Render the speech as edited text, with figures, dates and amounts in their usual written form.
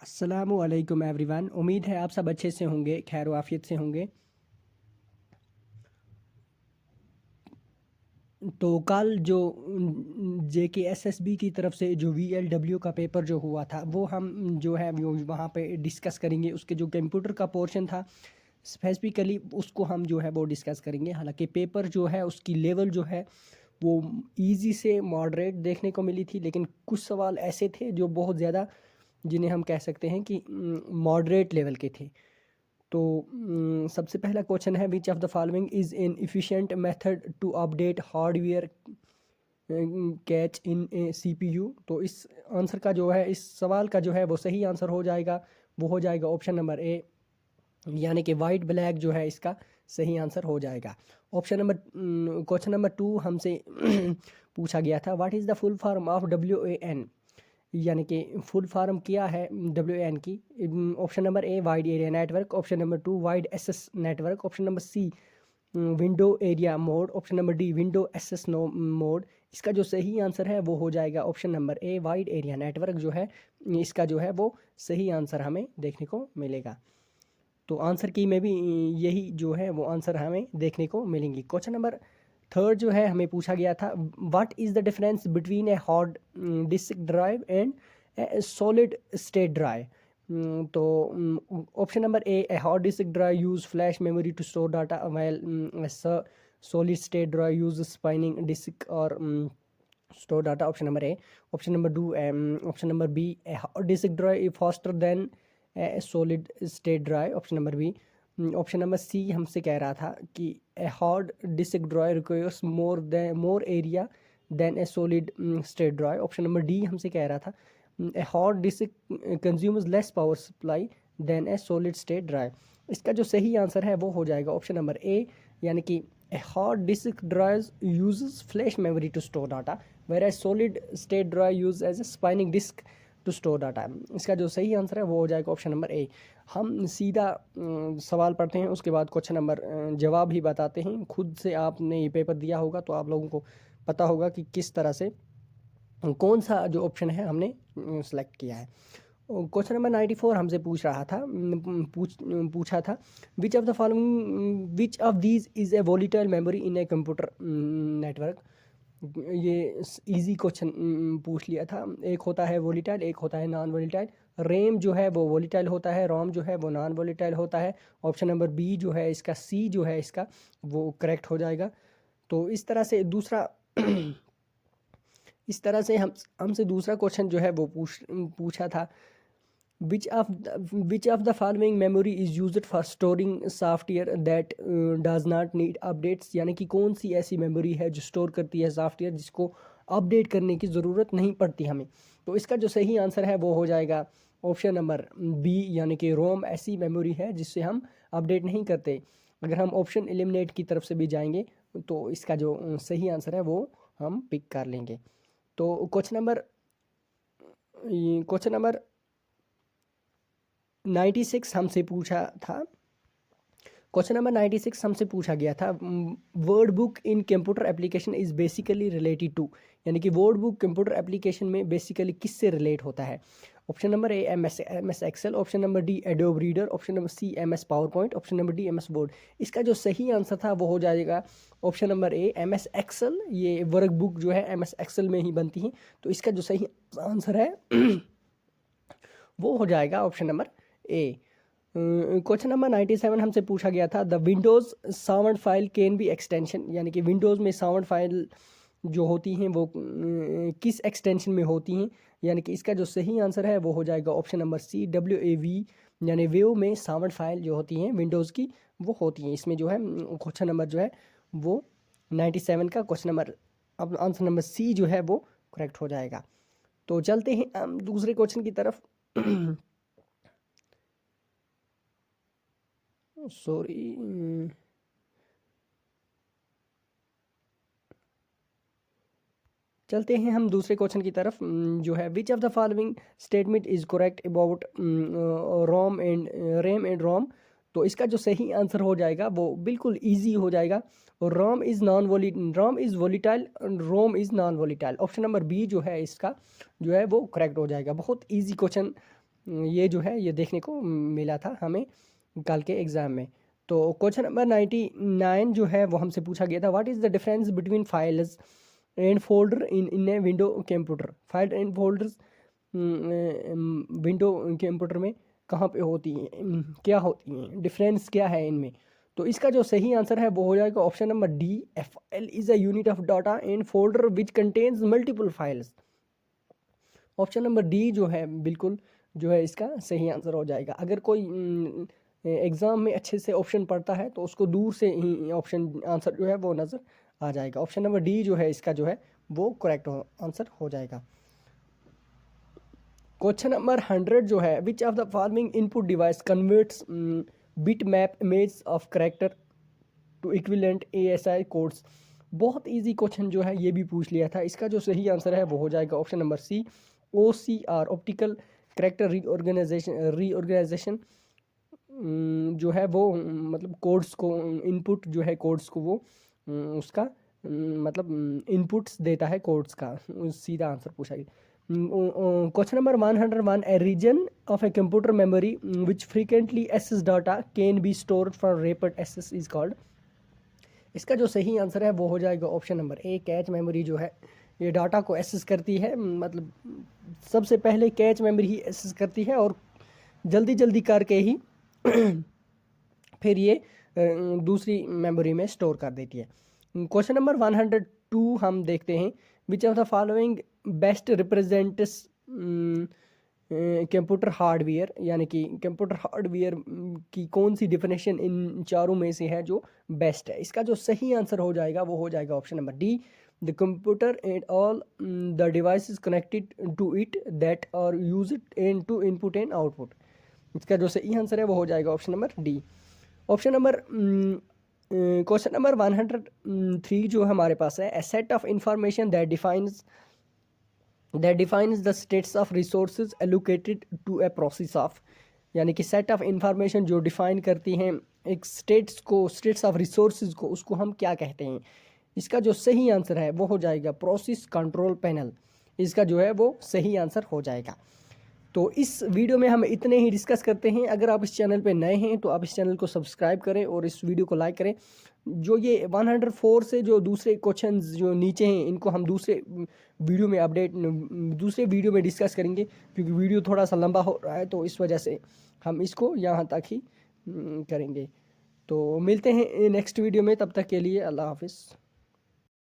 अस्सलामुअलैकुम एवरीवन। उम्मीद है आप सब अच्छे से होंगे, खैर वाफियत से होंगे। तो कल जो JKSSB की तरफ से जो VLW का पेपर जो हुआ था वो हम जो है वो वहाँ पे डिस्कस करेंगे। उसके जो कंप्यूटर का पोर्शन था स्पेसिफिकली उसको हम जो है वो डिस्कस करेंगे। हालांकि पेपर जो है उसकी लेवल जो है वो इजी से मॉडरेट देखने को मिली थी, लेकिन कुछ सवाल ऐसे थे जो बहुत ज़्यादा, जिन्हें हम कह सकते हैं कि मॉडरेट लेवल के थे। तो सबसे पहला क्वेश्चन है, which of the following is an efficient method to update hardware cache in a CPU। तो इस आंसर का जो है, इस सवाल का जो है वो सही आंसर हो जाएगा, वो हो जाएगा ऑप्शन नंबर ए, यानी कि वाइट ब्लैक जो है इसका सही आंसर हो जाएगा। क्वेश्चन नंबर 2 हमसे पूछा गया था, what is the full form of WAN, यानी कि फुल फार्म क्या है WAN की। Option number A wide area network, option number 2 wide access network, option number C window area mode, option number D window access no mode. इसका जो सही answer है वो हो जाएगा option number A wide area network जो है इसका जो है वो सही आंसर हमें देखने को मिलेगा। तो आंसर की में भी यही जो है वो आंसर हमें देखने को मिलेंगी। क्वेश्चन नंबर 3 जो है हमें पूछा गया था, what is the difference between a hard disk drive and a solid state drive. तो option number A hard disk drive use flash memory to store data while solid state drive use spinning disk और store data. Option number A. Option number two option number B, a hard disk drive faster than a solid state drive. Option number B. Option number C हमसे कह रहा था कि a hard disk drive requires more area than a solid state drive. Option number D हमसे कह रहा था a hard disk consumes less power supply than a solid state drive. इसका जो सही आंसर है वो हो जाएगा ऑप्शन नंबर ए, यानी कि a hard disk drive uses flash memory to store data whereas solid state drive used as a spinning disk to store data। इसका जो सही आंसर है वो हो जाएगा ऑप्शन नंबर ए। हम सीधा सवाल पढ़ते हैं, उसके बाद क्वेश्चन नंबर जवाब ही बताते हैं। खुद से आपने ये पेपर दिया होगा तो आप लोगों को पता होगा कि किस तरह से कौन सा जो ऑप्शन है हमने सेलेक्ट किया है। क्वेश्चन नंबर 94 हमसे पूछा था, विच of the following which of these is a volatile memory in a computer network. ये इजी क्वेश्चन पूछ लिया था। एक होता है वोलेटाइल, एक होता है नॉन वोलेटाइल। रैम जो है वो वोलेटाइल होता है, रोम जो है वो नॉन वोलेटाइल होता है। ऑप्शन नंबर बी जो है इसका, सी जो है इसका वो करेक्ट हो जाएगा। तो इस तरह से दूसरा इस तरह से हमसे दूसरा क्वेश्चन जो है वो पूछा था, which of the following memory is used for storing software that does not need updates। यानी कि कौन सी ऐसी मेमोरी है जो स्टोर करती है सॉफ्टवेयर जिसको अपडेट करने की ज़रूरत नहीं पड़ती हमें। तो इसका जो सही आंसर है वो हो जाएगा ऑप्शन नंबर बी, यानी कि रोम ऐसी मेमोरी है जिससे हम अपडेट नहीं करते। अगर हम ऑप्शन एलिमिनेट की तरफ से भी जाएंगे तो इसका जो सही आंसर है वो हम पिक कर लेंगे। तो क्वेश्चन नंबर 96 हमसे पूछा था। क्वेश्चन नंबर 96 हमसे पूछा गया था, word book in computer application is basically related to. यानी कि वर्ड बुक कंप्यूटर एप्लीकेशन में बेसिकली किससे रिलेट होता है। Option number A MS Excel, option number D Adobe Reader, option number C MS PowerPoint, option number D MS Word. इसका जो सही answer था वो हो जाएगा option number A MS Excel. ये वर्क बुक जो है MS एक्सेल में ही बनती है। तो इसका जो सही आंसर है वो हो जाएगा ऑप्शन नंबर ए। क्वेश्चन नंबर 97 हमसे पूछा गया था, the Windows sound file can be extension. यानी कि विंडोज़ में साउंड फाइल जो होती हैं वो किस एक्सटेंशन में होती हैं। यानी कि इसका जो सही आंसर है वो हो जाएगा ऑप्शन नंबर सी WAV, यानी वेव में साउंड फाइल जो होती हैं विंडोज़ की वो होती हैं। इसमें जो है क्वेश्चन नंबर जो है वो 97 का क्वेश्चन नंबर, अब आंसर नंबर सी जो है वो करेक्ट हो जाएगा। तो चलते हैं हम दूसरे क्वेश्चन की तरफ। सॉरी, चलते हैं हम दूसरे क्वेश्चन की तरफ जो है, which of the following statement is correct about RAM and ROM. तो इसका जो सही आंसर हो जाएगा वो बिल्कुल इजी हो जाएगा, और ROM is volatile, ROM is non volatile. Option number B जो है इसका जो है वो करेक्ट हो जाएगा। बहुत इजी क्वेश्चन ये जो है ये देखने को मिला था हमें कल के एग्ज़ाम में। तो क्वेश्चन नंबर 99 जो है वो हमसे पूछा गया था, what is the difference between files and folder in a window computer. File and folders window computer में कहाँ पे होती हैं, क्या होती हैं, डिफरेंस क्या है इनमें। तो इसका जो सही आंसर है वो हो जाएगा option number D, A file is a unit of data in folder which contains multiple files. Option number D जो है बिल्कुल जो है इसका सही आंसर हो जाएगा। अगर कोई एग्ज़ाम में अच्छे से ऑप्शन पढ़ता है तो उसको दूर से ही ऑप्शन आंसर जो है वो नज़र आ जाएगा। ऑप्शन नंबर डी जो है इसका जो है वो करेक्ट आंसर हो जाएगा। क्वेश्चन नंबर 100 जो है, which of the following input device converts bitmap image of character to equivalent ASI codes. बहुत इजी क्वेश्चन जो है ये भी पूछ लिया था। इसका जो सही आंसर है वो हो जाएगा option number C, OCR optical character reorganisation जो है वो मतलब कोड्स को इनपुट जो है कोड्स को वो उसका मतलब इनपुट्स देता है कोड्स का, सीधा आंसर पूछा गया। Question number 101, a region of a computer memory which frequently access data can be stored for rapid access is called. इसका जो सही आंसर है वो हो जाएगा option number A, cache memory जो है ये डाटा को एक्सेस करती है, मतलब सबसे पहले कैच मेमोरी ही एक्सेस करती है और जल्दी जल्दी करके ही फिर ये दूसरी मेमोरी में स्टोर कर देती है। क्वेश्चन नंबर 102 हम देखते हैं, विच of the following best represents computer hardware, यानी कि कंप्यूटर हार्डवेयर की कौन सी डिफिनेशन इन चारों में से है जो बेस्ट है। इसका जो सही आंसर हो जाएगा वो हो जाएगा option number D, the computer and all the devices connected to it that are use it and to input and output. इसका जो सही आंसर है वो हो जाएगा option number D. Option number question number 103 जो हमारे पास है, a set of information that defines the states of resources allocated to a process of, यानी कि सेट ऑफ इंफॉर्मेशन जो डिफाइन करती हैं एक स्टेट्स ऑफ रिसोर्सेज को, उसको हम क्या कहते हैं। इसका जो सही आंसर है वो हो जाएगा प्रोसेस कंट्रोल पैनल। इसका जो है वो सही आंसर हो जाएगा। तो इस वीडियो में हम इतने ही डिस्कस करते हैं। अगर आप इस चैनल पे नए हैं तो आप इस चैनल को सब्सक्राइब करें और इस वीडियो को लाइक करें। जो ये 104 से जो दूसरे क्वेश्चंस जो नीचे हैं इनको हम दूसरे वीडियो में डिस्कस करेंगे, क्योंकि वीडियो थोड़ा सा लंबा हो रहा है तो इस वजह से हम इसको यहाँ तक ही करेंगे। तो मिलते हैं नेक्स्ट वीडियो में, तब तक के लिए अल्लाह हाफिज़।